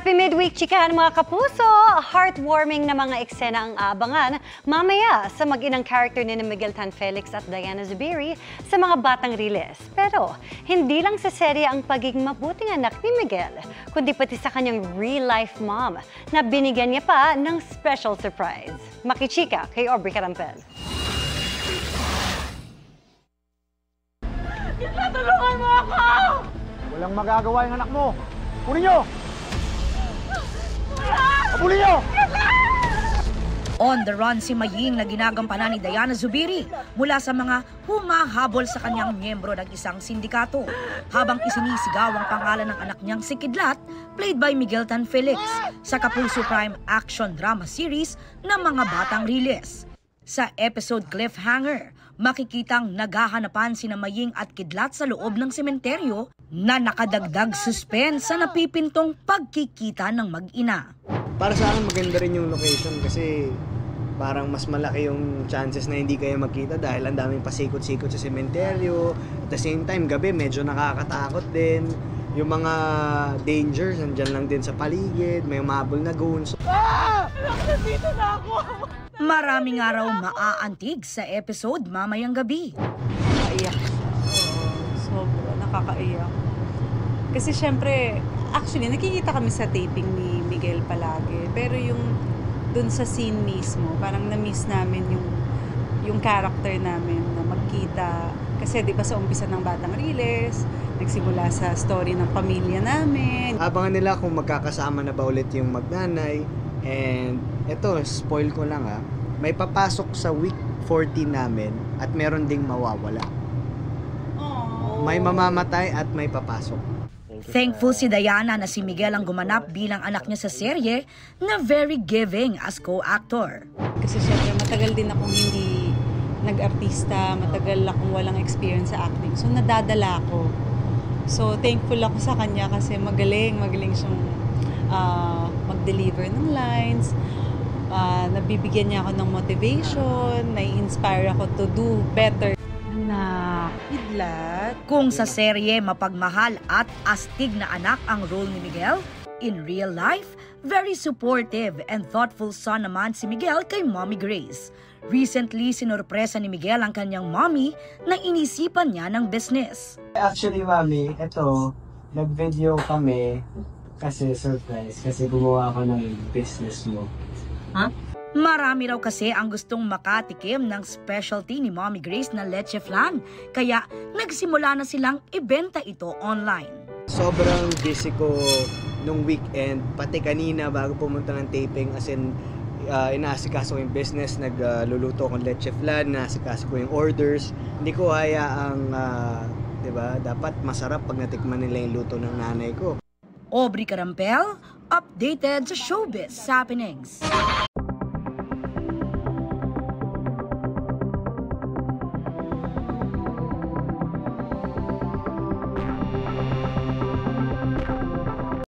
Happy midweek, chikahan mga kapuso! Heartwarming na mga eksena ang abangan mamaya sa mag-inang character ni Miguel Tan Felix at Diana Zubiri sa mga batang riles. Pero hindi lang sa serye ang pagiging mabuting anak ni Miguel, kundi pati sa kanyang real-life mom na binigyan niya pa ng special surprise. Makichika kay Aubrey Carampel. Tulungan mo ako! Walang magagawa yung anak mo! Kunin nyo! Abulin nyo! On the run si Maying na ginagampanan ni Diana Zubiri mula sa mga humahabol sa kanyang miyembro ng isang sindikato habang isinisigaw ang pangalan ng anak niyang si Kidlat, played by Miguel Tan Felix, sa Kapuso Prime action drama series ng mga batang riles. Sa episode Cliffhanger, makikitang naghahanapan sina Maying at Kidlat sa loob ng sementeryo na nakadagdag suspense sa napipintong pagkikita ng mag-ina. Para sa akin maganda rin yung location kasi parang mas malaki yung chances na hindi kayo magkita dahil ang daming pasikot-sikot sa sementeryo. At the same time, gabi medyo nakakatakot din. Yung mga dangers nandyan lang din sa paligid, may umabol na goons. Nandito na ako! Maraming araw maaantig sa episode mamayang gabi. Nakakaiyak. Sobra, nakakaiyak. Kasi syempre, actually, nakikita kami sa taping ni Miguel palagi. Pero yung dun sa scene mismo, parang na-miss namin yung character namin na magkita. Kasi di ba sa umpisa ng Batang Riles, nagsimula sa story ng pamilya namin. Abangan nila kung magkakasama na ba ulit yung magnanay. And eto, spoil ko lang may papasok sa week 14 namin at meron ding mawawala. Aww. May mamamatay at may papasok. Thankful si Diana na si Miguel ang gumanap bilang anak niya sa serye na very giving as co-actor. Kasi syempre matagal din akong hindi nag-artista, matagal akong walang experience sa acting. So nadadala ako. So thankful ako sa kanya kasi magaling siyang mag-deliver ng lines. Nabibigyan niya ako ng motivation, nai-inspire ako to do better. Anak, Kidlat. Kung sa serye mapagmahal at astig na anak ang role ni Miguel, in real life, very supportive and thoughtful son naman si Miguel kay Mommy Grace. Recently, sinorpresa ni Miguel ang kanyang mommy na inisipan niya ng business. Actually, Mami, eto, nag-video kami kasi surprise, kasi gumawa ako ng business mo. Huh? Marami raw kasi ang gustong makatikim ng specialty ni Mommy Grace na leche flan, kaya nagsimula na silang ibenta ito online. Sobrang busy ko nung weekend, pati kanina bago pumunta ng taping, as in, inaasikaso ko yung business, nagluluto akong leche flan, inaasikaso ko yung orders. Hindi ko hayaang, diba, dapat masarap pag natikman nila yung luto ng nanay ko. Aubrey Carampel, updated sa Showbiz Happenings.